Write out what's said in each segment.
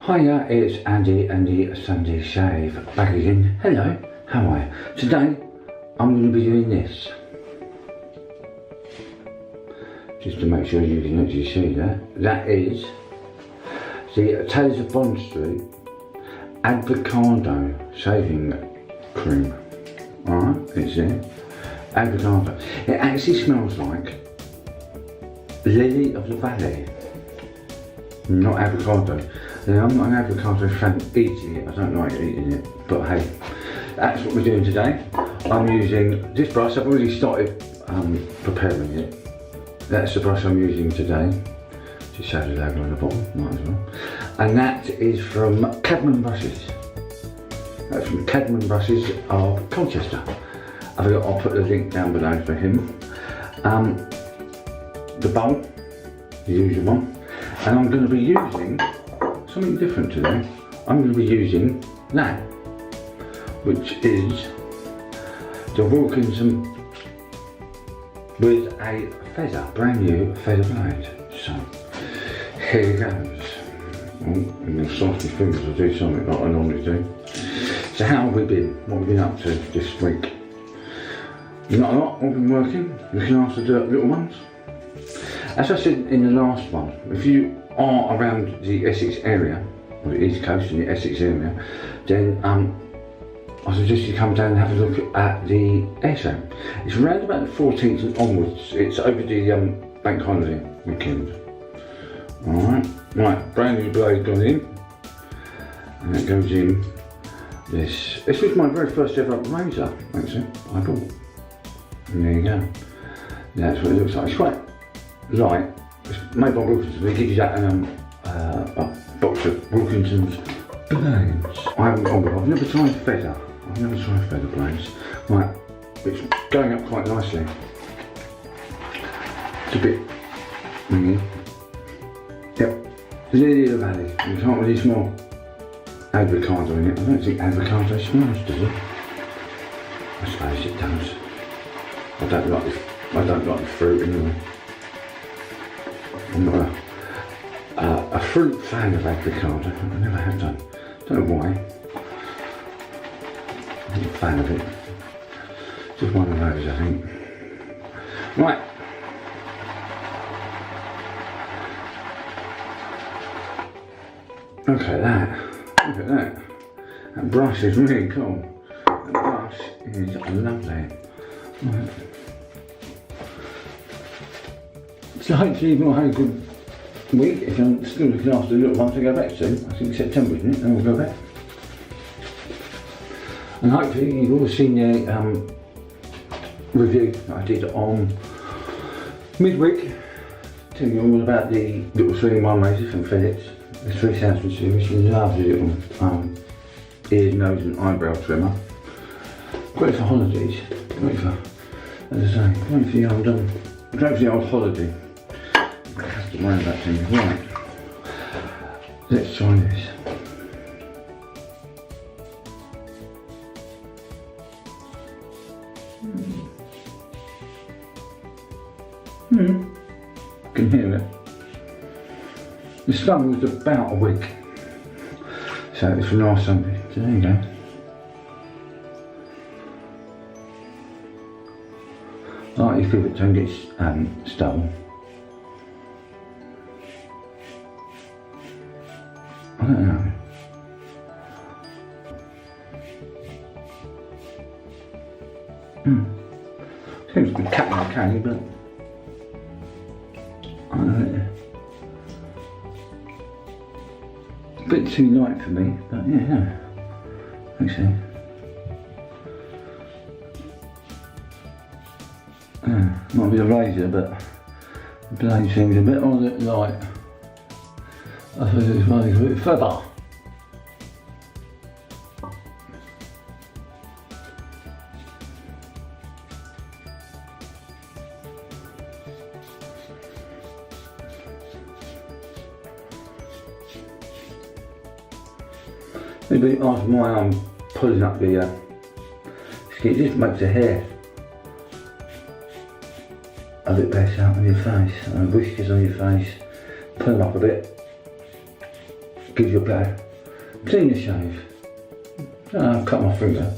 Hiya, it's Andy Sunday Shave back again. Hello, how are you? Today I'm going to be doing this. Just to make sure you can actually see that. That is the Taylors of Bond Street Avocado Shaving Cream. Alright, it's there. Avocado. It actually smells like Lily of the Valley. Not avocado. Now, I'm not an avocado fan eating it, I don't like eating it, but hey, that's what we're doing today. I'm using this brush. I've already started preparing it. That's the brush I'm using today. Just show the logo on the bottom, might as well. And that is from Cadman brushes. That's from Cadman brushes of Colchester. I'll put the link down below for him. The bowl, the usual one. And I'm going to be using something different today. I'm going to be using that, which is the Wilkinson with a feather, brand new feather blade. So here it goes. Oh, I'm going to slice my fingers to do something like I normally do. So how have we been? What have we been up to this week? Not a lot. I've been working, looking after the little ones. As I said in the last one, if you are around the Essex area, or the East Coast in the Essex area, then I suggest you come down and have a look at the air show. It's around about the 14th and onwards. It's over the bank holiday weekend. Alright, right, brand new blade gone in, and that goes in this. This was my very first ever razor, actually, I bought. And there you go. That's what it looks like. It's quite light. It's made by Wilkinson. They give you that a box of Wilkinson's blades. I've never tried feather. I've never tried feather blades. Right, it's going up quite nicely. It's a bit ringy. Yep, Lily of the Valley. You can't really smell avocado in it. I don't think avocado smells, does it? I suppose it does. I don't like the fruit anyway. I'm not a fruit fan of avocado. I never have done. Don't know why. I'm not a fan of it. Just one of those, I think. Right. Look at that. Look at that. That brush is really cool. That brush is lovely. Right. So hopefully you've all had a good week. If I'm still looking after the little ones, I go back soon. I think September, isn't it? Then we'll go back. And hopefully you've all seen the review that I did on midweek, telling you all about the little 3-in-1 razor from Philips, the 3000 series. You love the little ears, nose and eyebrow trimmer. Great for holidays. Great for, as I say, great for the old holiday. I have to mind that thing. Right, let's try this. I can hear it. The stun was about a week, so it's from last Sunday. So there you go. Like you feel it don't get stolen. I don't know. Seems to be Cadman candy, but I don't know. A bit too light for me, but yeah, I think so. Might be a razor, but the blade seems a bit on the light. I suppose it's running a bit feather. Maybe after my arm pulling up the skin, it just makes the hair a bit better on your face, and whiskers on your face, pull them up a bit. gives you a better, cleaner shave. I've cut my finger.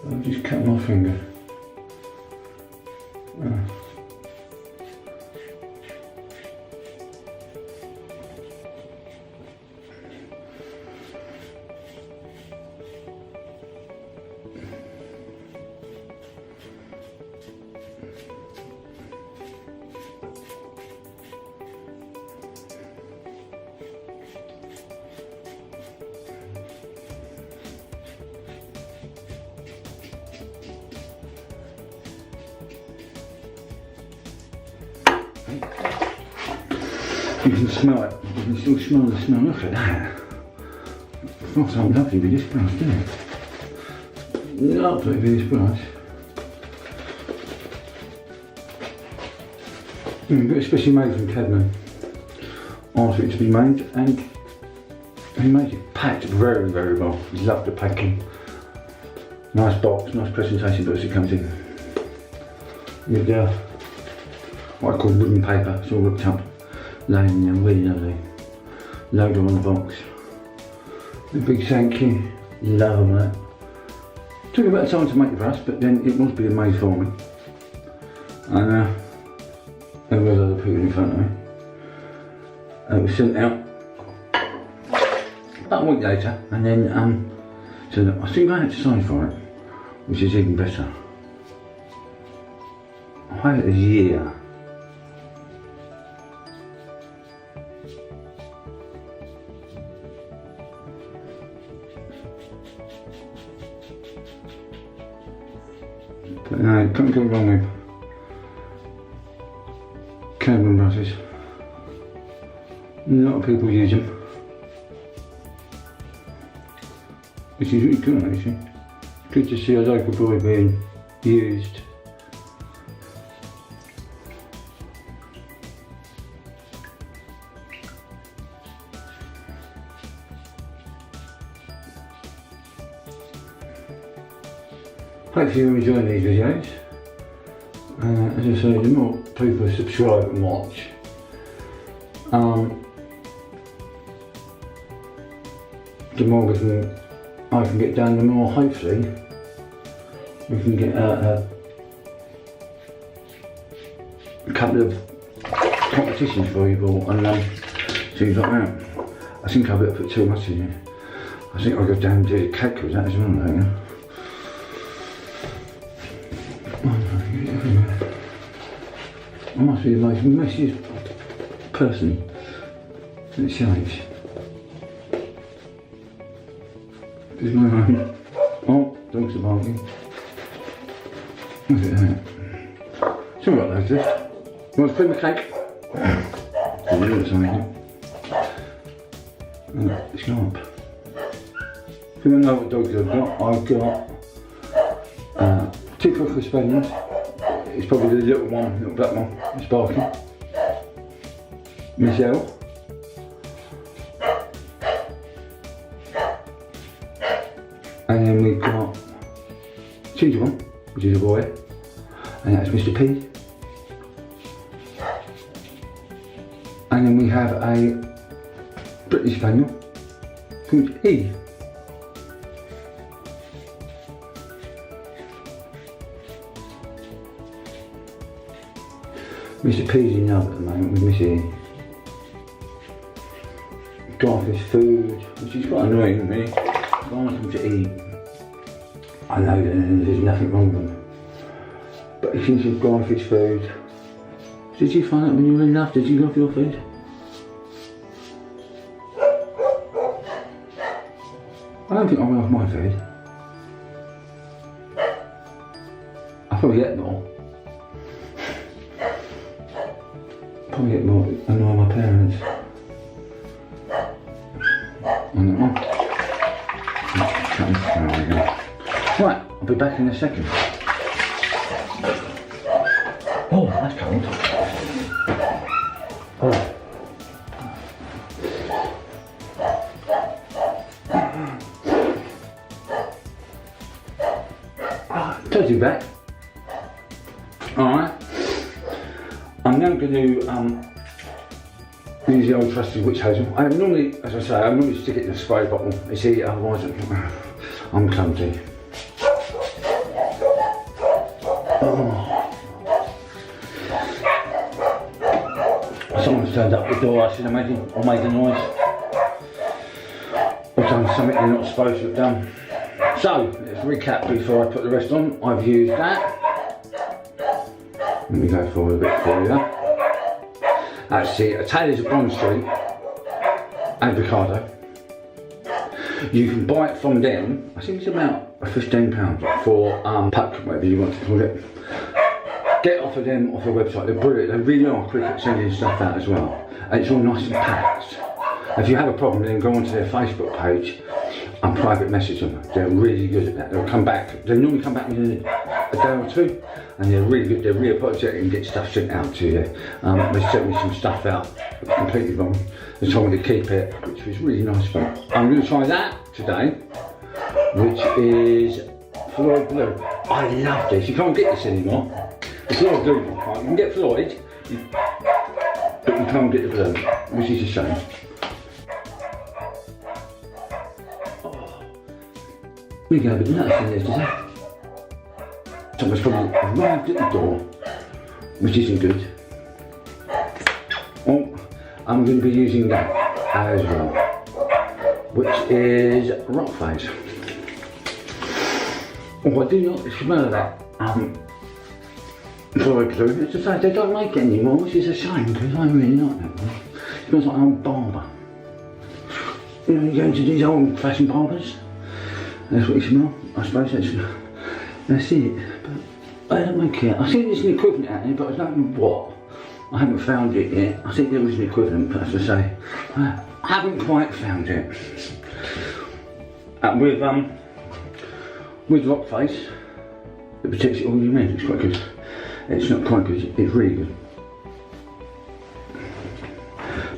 I've just cut my finger. You can smell it. You can still smell the smell. Look at that. It's not so lovely with this brush, is it? Lovely with this brush. Especially made from Cadman. Asked it to be made, and he made it packed very, very well. Love the packing. Nice box, nice presentation box it comes in. With what I call wooden paper. It's all ripped up. Laying there, really lovely. Logo on the box. A big thank you. Love them, that. Took a bit of time to make the brush, but then it was being made for me. And there was other people in front of me. It was sent out about a week later, and then so I think I had to sign for it, which is even better. I had it a year. But no, you can't go wrong with Cadman brushes. A lot of people use them, which is really good actually. Good to see a local boy being used. Hopefully you're enjoying these videos. As I say, the more people subscribe and watch, the more I can get done, the more hopefully we can get a couple of competitions for you all and things like that. I think I better put too much in here. I think I'll go down and do the cake with that as well, don't you? I must be the most messiest person that shaves. There's my home. Oh, dogs are barking. Look at that. It's alright like this. You want to cream the cake? Oh, look at something. It's gone up. If you don't know what dogs I've got 2 Cocker Spaniels. It's probably the little one, little black one, it's barking. Michelle. And then we've got Ginger one, which is a boy, and that's Mr. P. And then we have a British Spaniel called E. Mr. P's in love at the moment with Miss E. Got his food, which is quite annoying really. I want him to eat. I know that there's nothing wrong with him. But he seems to have gone for his food. Did you find out when you were in love? Did you love your food? I don't think I love my food. I probably get more. Probably get more annoy my parents. On that one. Right, I'll be back in a second. Oh, that's cold. Oh. Totally back. Alright. I'm now going to Use the old trusty witch hazel. I normally, as I say, I normally stick it in a spray bottle. You see, otherwise I'm clumsy. Oh. Someone's turned up the door, I should imagine, or made a noise. Or done something they're not supposed to have done. So, let's recap before I put the rest on. I've used that. Let me go forward a bit for you. That's the Taylor's of Bond Street avocado. You can buy it from them. I think it's about £15 for pack, whatever you want to call it. Get it off of them, off their website. They're brilliant. They really are quick at sending stuff out as well. And it's all nice and packed. If you have a problem, then go onto their Facebook page and private message them. They're really good at that. They'll come back. They normally come back within a day or two, and they're really good. They're really apologetic and get stuff sent out to you. They sent me some stuff out completely wrong. They told me to keep it, which was really nice fun. I'm going to try that today, which is Floyd Blue. I love this. You can't get this anymore. The Floyd Blue you can't. You can get Floyd, but you can't get the blue, which is a shame. We go a bit nuts in there today. Someone's probably arrived at the door, which isn't good. Oh, I'm going to be using that as well, which is Rock Face. Oh, I do like the smell of that. Floyd Blue. It's a fact they don't make it anymore, which is a shame because I really like that one. It smells like an old barber. You know, you go into these old-fashioned barbers. That's what you smell. I suppose that's it. But I don't make it. I think there's an equivalent out there, but I don't know what. I haven't found it yet. I think there was an equivalent, but as I say, I haven't quite found it. With Rock Face, it protects it all you need. It's quite good. It's not quite good. It's really good.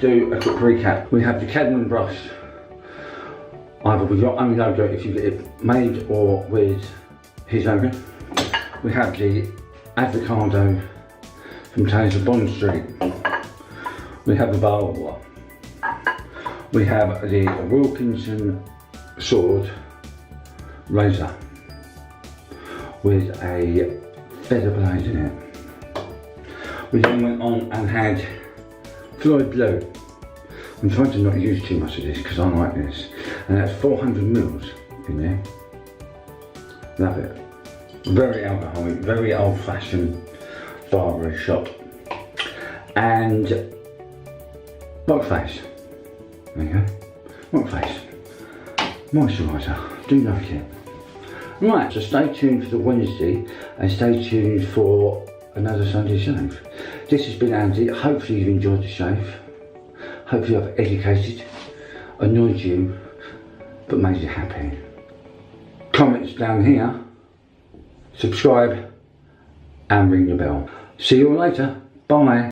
Do a quick recap. We have the Cadman brush. Either with your own logo if you get it made or with his logo. We have the avocado from Taylor's of Bond Street. We have the bowl. We have the Wilkinson sword razor with a feather blade in it. We then went on and had Floyd Blue. I'm trying to not use too much of this because I like this. And that's 400 mils in there. Love it. Very alcoholic, very old-fashioned barber shop. And Rock Face. There you go. Rock Face. Moisturiser. Do like it. Right, so stay tuned for the Wednesday and stay tuned for another Sunday shave. This has been Andy. Hopefully you've enjoyed the shave. Hopefully I've educated, annoyed you, but made you happy. Comments down here, subscribe and ring the bell. See you all later. Bye.